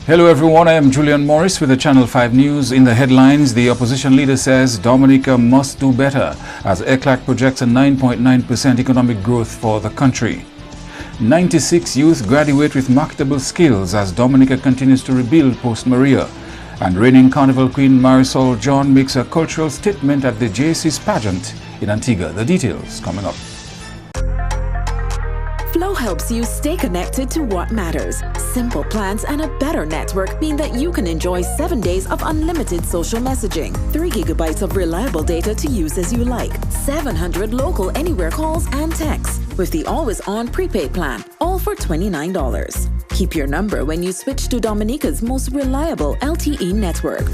Hello everyone, I am Julian Morris with the Channel 5 News. In the headlines, the opposition leader says Dominica must do better as ECLAC projects a 9.9% economic growth for the country. 96 youth graduate with marketable skills as Dominica continues to rebuild post-Maria. And reigning Carnival Queen Marisol John makes a cultural statement at the JC's pageant in Antigua. The details coming up. Flow helps you stay connected to what matters. Simple plans and a better network mean that you can enjoy 7 days of unlimited social messaging, 3 gigabytes of reliable data to use as you like, 700 local anywhere calls and texts with the always-on prepaid plan, all for $29. Keep your number when you switch to Dominica's most reliable LTE network.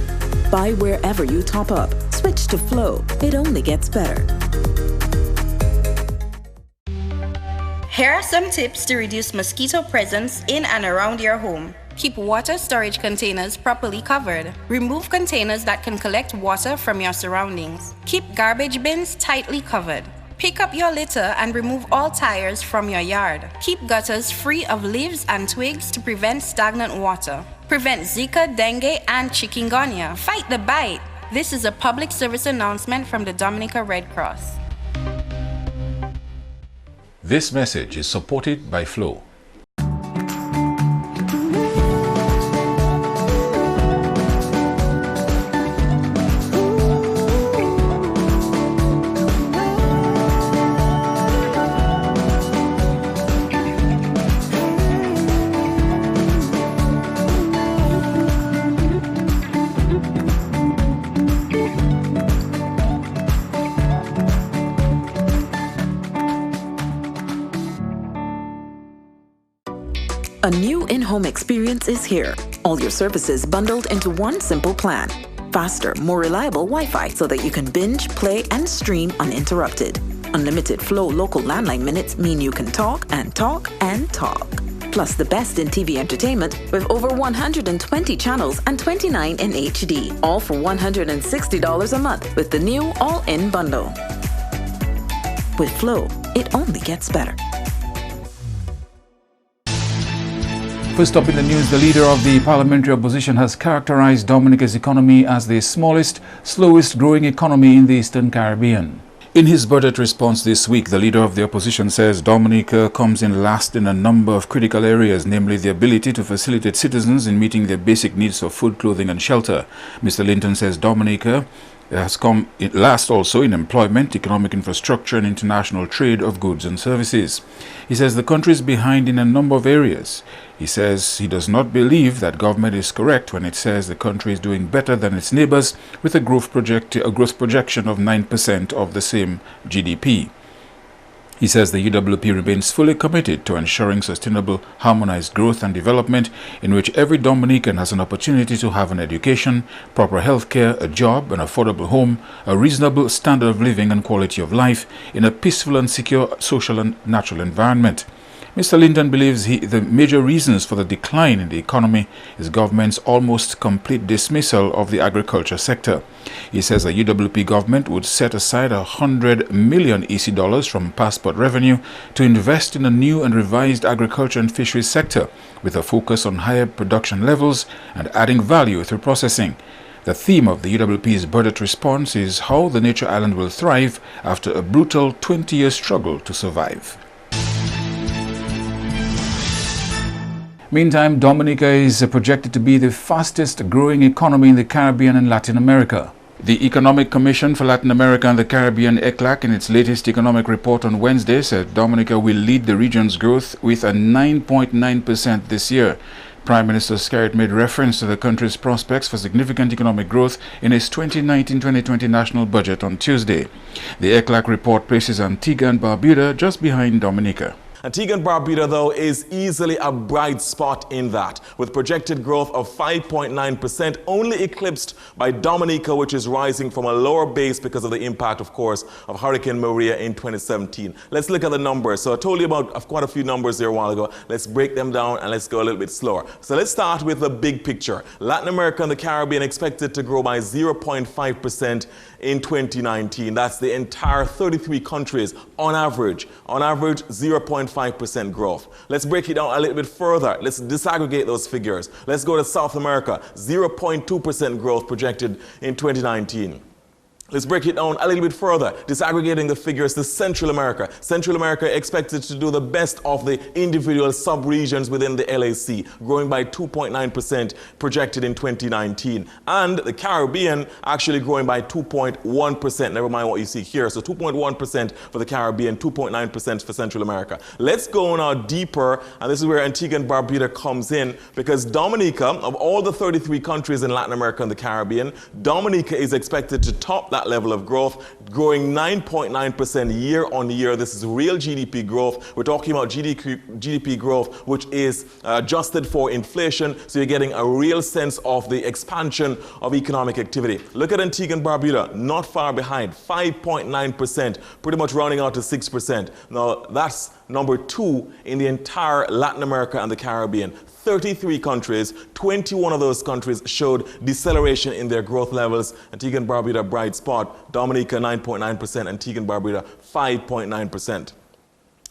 Buy wherever you top up. Switch to Flow. It only gets better. Here are some tips to reduce mosquito presence in and around your home. Keep water storage containers properly covered. Remove containers that can collect water from your surroundings. Keep garbage bins tightly covered. Pick up your litter and remove all tires from your yard. Keep gutters free of leaves and twigs to prevent stagnant water. Prevent Zika, dengue, and chikungunya. Fight the bite. This is a public service announcement from the Dominica Red Cross. This message is supported by Flow. A new in-home experience is here. All your services bundled into one simple plan. Faster, more reliable Wi-Fi so that you can binge, play, and stream uninterrupted. Unlimited Flow local landline minutes mean you can talk and talk and talk. Plus the best in TV entertainment with over 120 channels and 29 in HD. All for $160 a month with the new all-in bundle. With Flow, it only gets better. First up in the news, the leader of the parliamentary opposition has characterized Dominica's economy as the smallest, slowest growing economy in the Eastern Caribbean. In his budget response this week, the leader of the opposition says Dominica comes in last in a number of critical areas, namely the ability to facilitate citizens in meeting their basic needs of food, clothing and shelter. Mr. Linton says Dominica has come last also in employment, economic infrastructure and international trade of goods and services. He says the country is behind in a number of areas. He says he does not believe that government is correct when it says the country is doing better than its neighbors with a growth projection of 9% of the same GDP. He says the UWP remains fully committed to ensuring sustainable, harmonized growth and development in which every Dominican has an opportunity to have an education, proper health care, a job, an affordable home, a reasonable standard of living and quality of life in a peaceful and secure social and natural environment. Mr. Linton believes the major reasons for the decline in the economy is government's almost complete dismissal of the agriculture sector. He says the UWP government would set aside $100 million EC dollars from passport revenue to invest in a new and revised agriculture and fisheries sector with a focus on higher production levels and adding value through processing. The theme of the UWP's budget response is how the nature island will thrive after a brutal 20-year struggle to survive. Meantime, Dominica is projected to be the fastest growing economy in the Caribbean and Latin America. The Economic Commission for Latin America and the Caribbean, ECLAC, in its latest economic report on Wednesday said Dominica will lead the region's growth with a 9.9% this year. Prime Minister Skerrit made reference to the country's prospects for significant economic growth in its 2019-2020 national budget on Tuesday. The ECLAC report places Antigua and Barbuda just behind Dominica. Antigua and Barbuda, though, is easily a bright spot in that, with projected growth of 5.9%, only eclipsed by Dominica, which is rising from a lower base because of the impact, of course, of Hurricane Maria in 2017. Let's look at the numbers. So I told you about quite a few numbers there a while ago. Let's break them down and let's go a little bit slower. So let's start with the big picture. Latin America and the Caribbean expected to grow by 0.5% in 2019. That's the entire 33 countries on average 0.5%. 3.5% growth. Let's break it down a little bit further. Let's disaggregate those figures. Let's go to South America, 0.2% growth projected in 2019. Let's break it down a little bit further, disaggregating the figures to Central America. Central America expected to do the best of the individual sub-regions within the LAC, growing by 2.9% projected in 2019. And the Caribbean actually growing by 2.1%, never mind what you see here. So 2.1% for the Caribbean, 2.9% for Central America. Let's go now deeper, and this is where Antigua and Barbuda comes in, because Dominica, of all the 33 countries in Latin America and the Caribbean, Dominica is expected to top that level of growth, growing 9.9% year on year. This is real GDP growth. We're talking about GDP growth, which is adjusted for inflation, so you're getting a real sense of the expansion of economic activity. Look at Antigua and Barbuda, not far behind, 5.9%, pretty much rounding out to 6%. Now, that's number 2 in the entire Latin America and the Caribbean. 33 countries, 21 of those countries showed deceleration in their growth levels. Antigua and Barbuda, bright spot. Dominica, 9.9%. Antigua and Barbuda, 5.9%.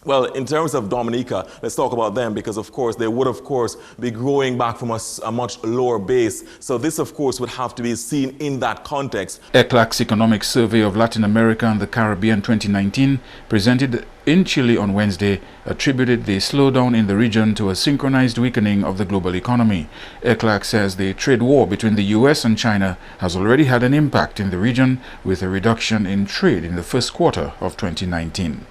Well, in terms of Dominica, let's talk about them because, of course, they would, of course, be growing back from a much lower base. So this, of course, would have to be seen in that context. ECLAC's Economic Survey of Latin America and the Caribbean 2019, presented in Chile on Wednesday, attributed the slowdown in the region to a synchronized weakening of the global economy. ECLAC says the trade war between the US and China has already had an impact in the region, with a reduction in trade in the first quarter of 2019.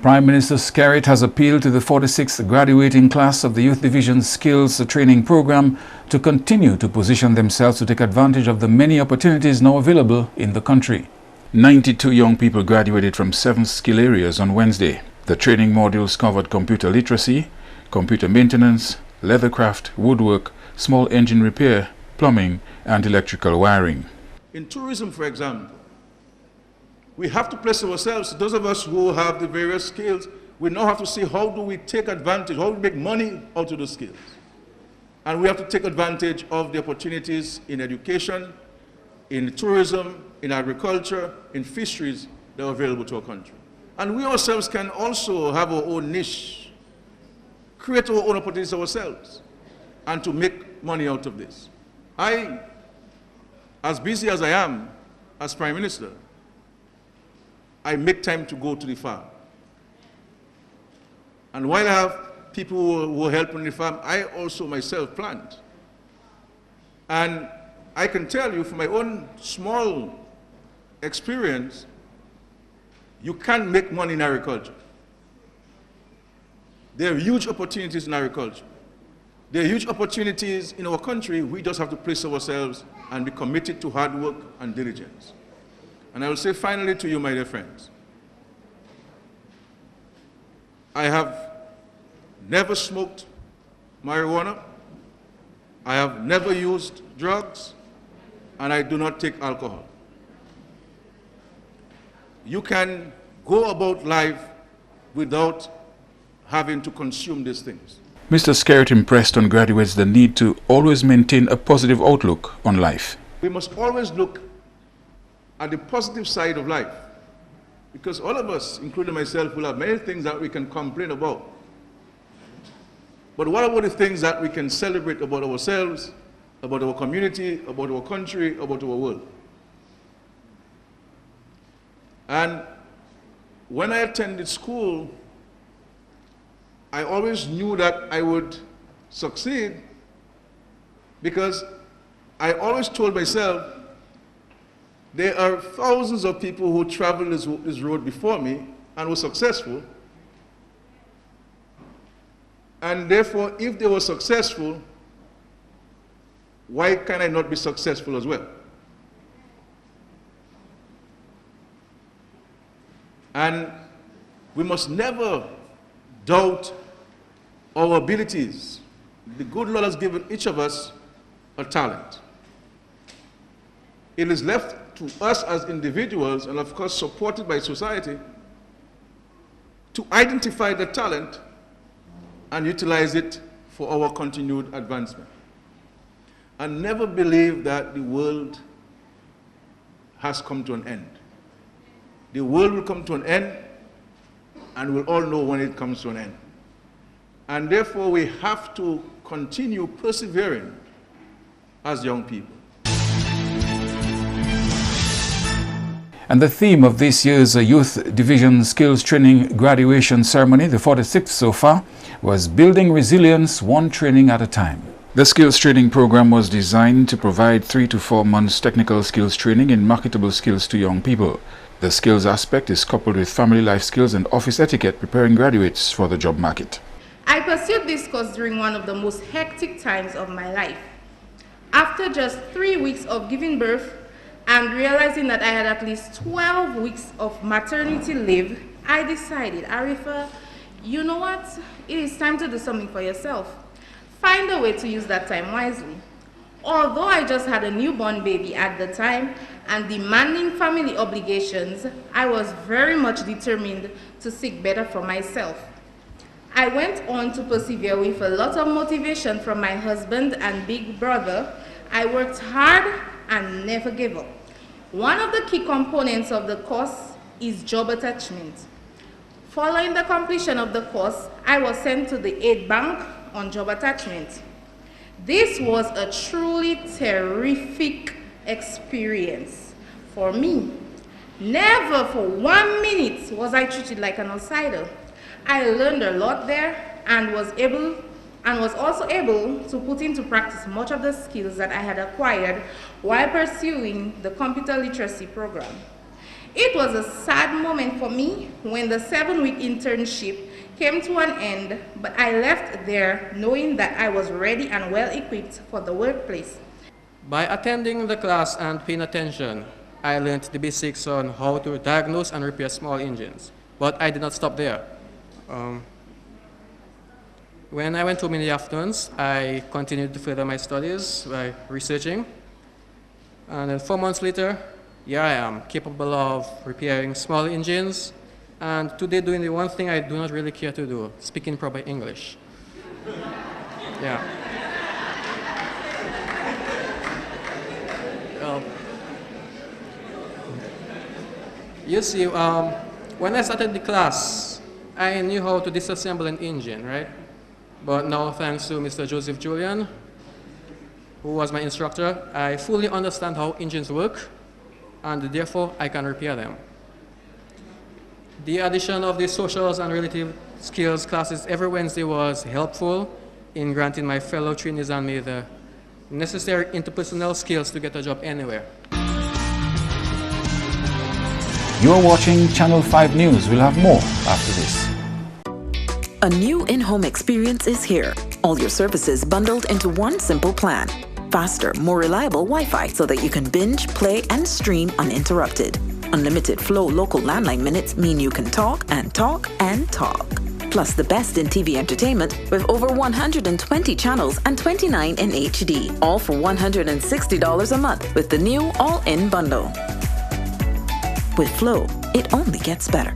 Prime Minister Skerrit has appealed to the 46th graduating class of the Youth Division Skills Training Program to continue to position themselves to take advantage of the many opportunities now available in the country. 92 young people graduated from 7 skill areas on Wednesday. The training modules covered computer literacy, computer maintenance, leathercraft, woodwork, small engine repair, plumbing, and electrical wiring. In tourism, for example, we have to place ourselves, those of us who have the various skills, we now have to see how do we take advantage, how do we make money out of the skills. And we have to take advantage of the opportunities in education, in tourism, in agriculture, in fisheries that are available to our country. And we ourselves can also have our own niche, create our own opportunities ourselves, and to make money out of this. I, as busy as I am as Prime Minister, I make time to go to the farm. And while I have people who help on the farm, I also myself plant. And I can tell you from my own small experience, you can't make money in agriculture. There are huge opportunities in agriculture. There are huge opportunities in our country. We just have to place ourselves and be committed to hard work and diligence. And I will say finally to you, my dear friends, I have never smoked marijuana, I have never used drugs, and I do not take alcohol. You can go about life without having to consume these things. Mr. Skerrit impressed on graduates the need to always maintain a positive outlook on life. We must always look at the positive side of life, because all of us, including myself, will have many things that we can complain about. But what about the things that we can celebrate about ourselves, about our community, about our country, about our world? And when I attended school, I always knew that I would succeed because I always told myself, there are thousands of people who traveled this road before me and were successful. And therefore, if they were successful, why can I not be successful as well? And we must never doubt our abilities. The good Lord has given each of us a talent. It is left to us as individuals, and of course supported by society, to identify the talent and utilize it for our continued advancement. And never believe that the world has come to an end. the world will come to an end, and we'll all know when it comes to an end. And therefore, we have to continue persevering as young people. And the theme of this year's Youth Division Skills Training graduation ceremony, the 46th so far, was Building Resilience One Training at a Time. The skills training program was designed to provide 3 to 4 months technical skills training in marketable skills to young people. The skills aspect is coupled with family life skills and office etiquette, preparing graduates for the job market. I pursued this course during one of the most hectic times of my life. After just 3 weeks of giving birth and realizing that I had at least 12 weeks of maternity leave, I decided, Arifa, you know what? It is time to do something for yourself. Find a way to use that time wisely. Although I just had a newborn baby at the time and demanding family obligations, I was very much determined to seek better for myself. I went on to persevere with a lot of motivation from my husband and big brother. I worked hard and never gave up. One of the key components of the course is job attachment. Following the completion of the course, I was sent to the aid bank on job attachment. This was a truly terrific experience for me. Never for 1 minute was I treated like an outsider. I learned a lot there and was also able to put into practice much of the skills that I had acquired while pursuing the computer literacy program. It was a sad moment for me when the 7-week internship came to an end, but I left there knowing that I was ready and well equipped for the workplace. By attending the class and paying attention, I learned the basics on how to diagnose and repair small engines. But I did not stop there. When I went home in the afternoons, I continued to further my studies by researching. And then 4 months later, here I am, capable of repairing small engines, and today doing the one thing I do not really care to do, speaking proper English. Yeah. You see, when I started the class, I knew how to disassemble an engine, right? But now, thanks to Mr. Joseph Julian, who was my instructor, I fully understand how engines work, and therefore I can repair them. The addition of the socials and relative skills classes every Wednesday was helpful in granting my fellow trainees and me the necessary interpersonal skills to get a job anywhere. You're watching Channel 5 News. We'll have more after this. A new in-home experience is here. All your services bundled into one simple plan. Faster, more reliable Wi-Fi so that you can binge, play, and stream uninterrupted. Unlimited Flow local landline minutes mean you can talk and talk and talk. Plus the best in TV entertainment with over 120 channels and 29 in HD. All for $160 a month with the new all-in bundle. With Flow, it only gets better.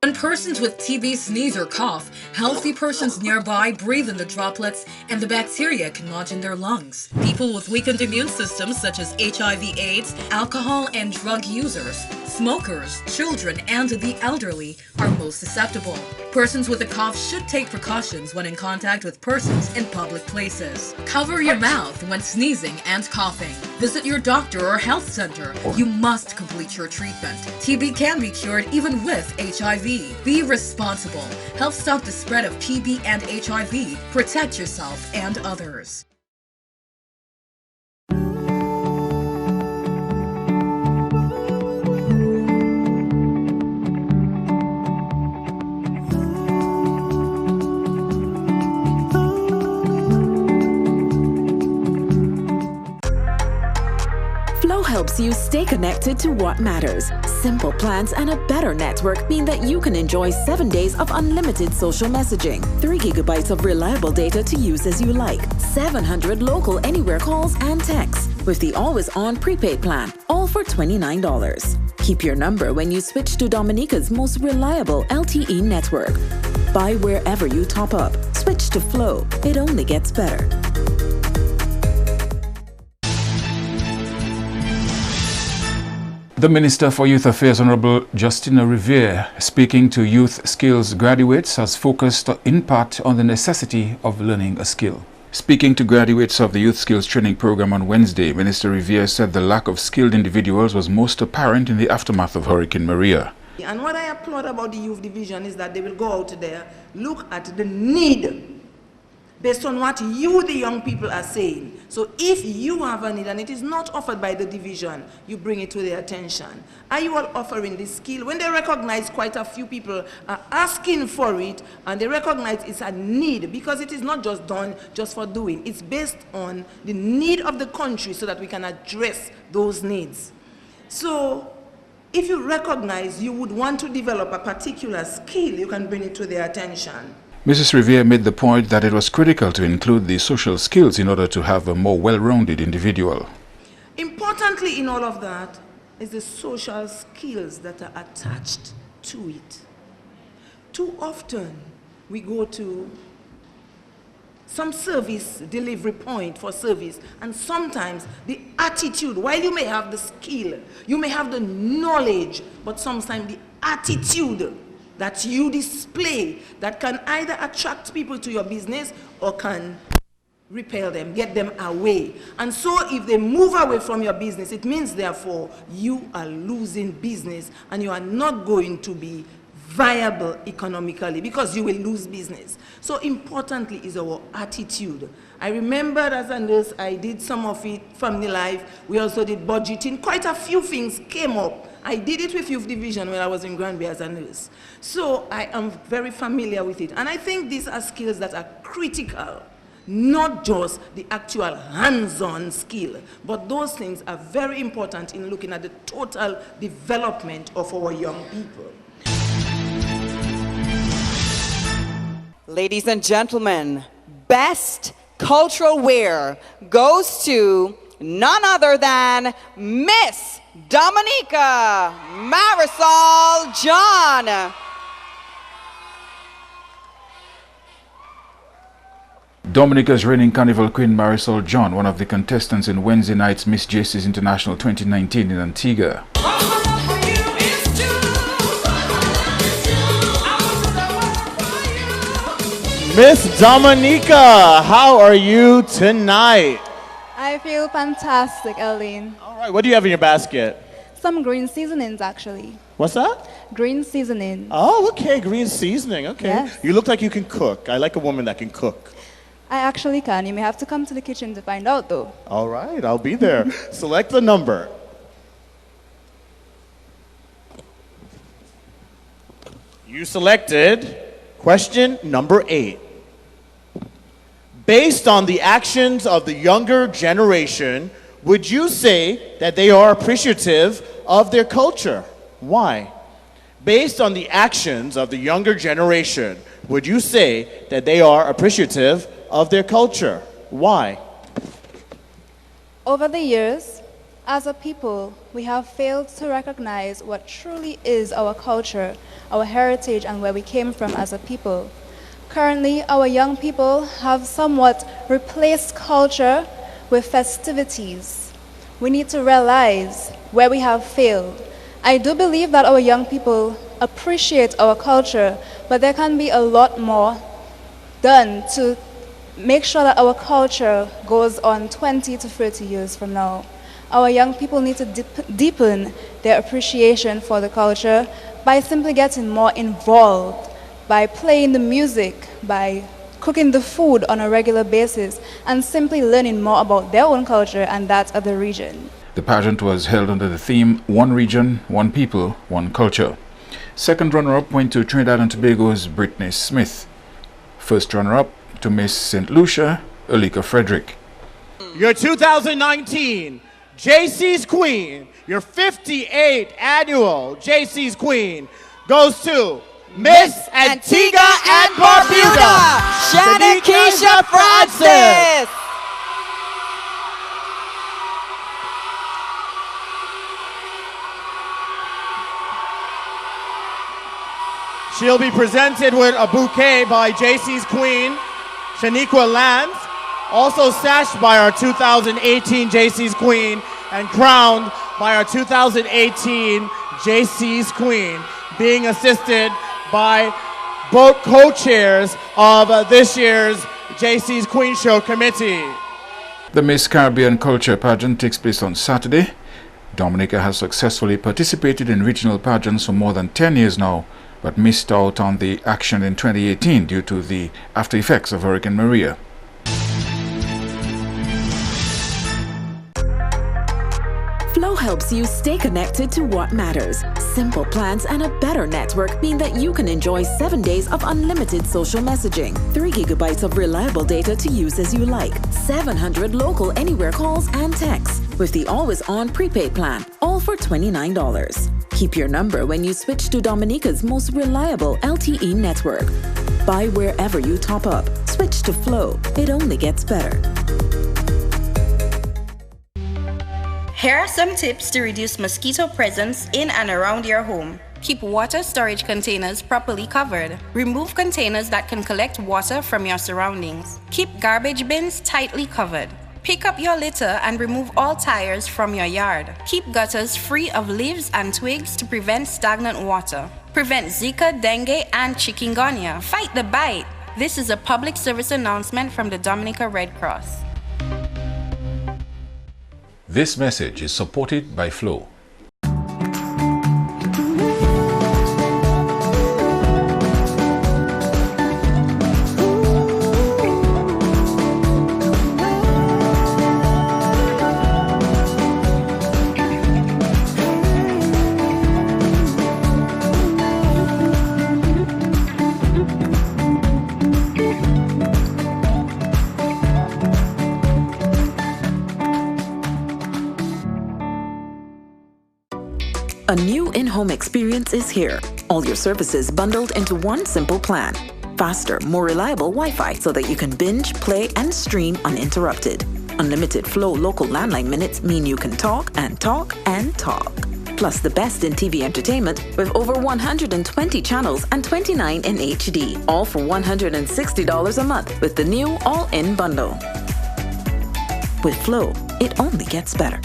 When persons with TB sneeze or cough, healthy persons nearby breathe in the droplets and the bacteria can lodge in their lungs. People with weakened immune systems such as HIV/AIDS, alcohol and drug users, smokers, children, and the elderly are most susceptible. Persons with a cough should take precautions when in contact with persons in public places. Cover your mouth when sneezing and coughing. Visit your doctor or health center. You must complete your treatment. TB can be cured even with HIV. Be responsible. Help stop the spread of TB and HIV. Protect yourself and others. Flow helps you stay connected to what matters. Simple plans and a better network mean that you can enjoy 7 days of unlimited social messaging, 3 gigabytes of reliable data to use as you like, 700 local anywhere calls and texts with the always-on prepaid plan, all for $29. Keep your number when you switch to Dominica's most reliable LTE network. Buy wherever you top up. Switch to Flow. It only gets better. The Minister for Youth Affairs, Honorable Justina Revere, speaking to youth skills graduates, has focused in part on the necessity of learning a skill. Speaking to graduates of the Youth Skills Training Program on Wednesday, Minister Revere said the lack of skilled individuals was most apparent in the aftermath of Hurricane Maria. And what I applaud about the youth division is that they will go out there, look at the need based on what you, the young people, are saying. So if you have a need and it is not offered by the division, you bring it to their attention. Are you all offering this skill? When they recognize quite a few people are asking for it, and they recognize it's a need, because it is not just done just for doing. It's based on the need of the country so that we can address those needs. So if you recognize you would want to develop a particular skill, you can bring it to their attention. Mrs. Revere made the point that it was critical to include the social skills in order to have a more well-rounded individual. Importantly in all of that is the social skills that are attached to it. Too often we go to some service delivery point for service, and sometimes the attitude, while you may have the skill, you may have the knowledge, but sometimes the attitude that you display that can either attract people to your business or can repel them, get them away. And so if they move away from your business, it means therefore you are losing business and you are not going to be viable economically because you will lose business. So importantly is our attitude. I remember as a nurse, I did some of it, family life. We also did budgeting. Quite a few things came up. I did it with youth division when I was in Granby as a nurse. So I am very familiar with it. And I think these are skills that are critical, not just the actual hands-on skill, but those things are very important in looking at the total development of our young people. Ladies and gentlemen, best cultural wear goes to none other than Miss Dominica Marisol John. Dominica's reigning Carnival Queen Marisol John, one of the contestants in Wednesday night's Miss JC's International 2019 in Antigua. Miss Dominica, how are you tonight? I feel fantastic, Eileen. All right, what do you have in your basket? Some green seasonings, actually. What's that? Green seasonings. Oh, okay, green seasoning, okay. Yes. You look like you can cook. I like a woman that can cook. I actually can. You may have to come to the kitchen to find out, though. All right, I'll be there. Select the number. You selected question number 8. Based on the actions of the younger generation, would you say that they are appreciative of their culture? Why? Based on the actions of the younger generation, would you say that they are appreciative of their culture? Why? Over the years, as a people, we have failed to recognize what truly is our culture, our heritage, and where we came from as a people. Currently, our young people have somewhat replaced culture with festivities. We need to realize where we have failed. I do believe that our young people appreciate our culture, but there can be a lot more done to make sure that our culture goes on 20 to 30 years from now. Our young people need to deepen their appreciation for the culture by simply getting more involved, by playing the music, by cooking the food on a regular basis, and simply learning more about their own culture and that of the region. The pageant was held under the theme, One Region, One People, One Culture. Second runner-up went to Trinidad and Tobago's Brittany Smith. First runner-up to Miss St. Lucia, Alika Frederick. Your 2019 JC's Queen, your 58th annual JC's Queen, goes to Miss Antigua and Barbuda, Shanikisha Francis. She'll be presented with a bouquet by JC's Queen, Shaniqua Lance, also sashed by our 2018 JC's Queen and crowned by our 2018 JC's Queen, being assisted by both co-chairs of this year's JC's Queen Show Committee. The Miss Caribbean Culture Pageant takes place on Saturday. Dominica has successfully participated in regional pageants for more than 10 years now, but missed out on the action in 2018 due to the after effects of Hurricane Maria. Flow helps you stay connected to what matters. Simple plans and a better network mean that you can enjoy 7 days of unlimited social messaging, 3 gigabytes of reliable data to use as you like, 700 local anywhere calls and texts, with the always-on prepaid plan, all for $29. Keep your number when you switch to Dominica's most reliable LTE network. Buy wherever you top up. Switch to Flow. It only gets better. Here are some tips to reduce mosquito presence in and around your home. Keep water storage containers properly covered. Remove containers that can collect water from your surroundings. Keep garbage bins tightly covered. Pick up your litter and remove all tires from your yard. Keep gutters free of leaves and twigs to prevent stagnant water. Prevent Zika, dengue, and chikungunya. Fight the bite. This is a public service announcement from the Dominica Red Cross. This message is supported by Flow. A new in-home experience is here. All your services bundled into one simple plan. Faster, more reliable Wi-Fi so that you can binge, play, and stream uninterrupted. Unlimited Flow local landline minutes mean you can talk and talk and talk. Plus the best in TV entertainment with over 120 channels and 29 in HD. All for $160 a month with the new all-in bundle. With Flow, it only gets better.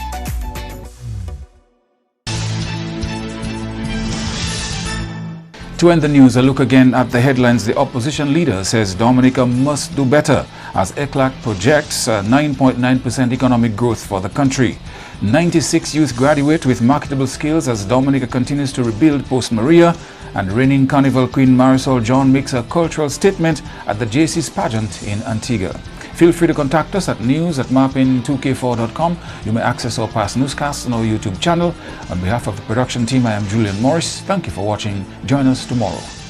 To end the news, a look again at the headlines. The opposition leader says Dominica must do better as ECLAC projects 9.9% economic growth for the country. 96 youth graduate with marketable skills as Dominica continues to rebuild post-Maria, and reigning Carnival Queen Marisol John makes a cultural statement at the JC's pageant in Antigua. Feel free to contact us at news@mapping2k4.com. You may access our past newscasts on our YouTube channel. On behalf of the production team, I am Julian Morris. Thank you for watching. Join us tomorrow.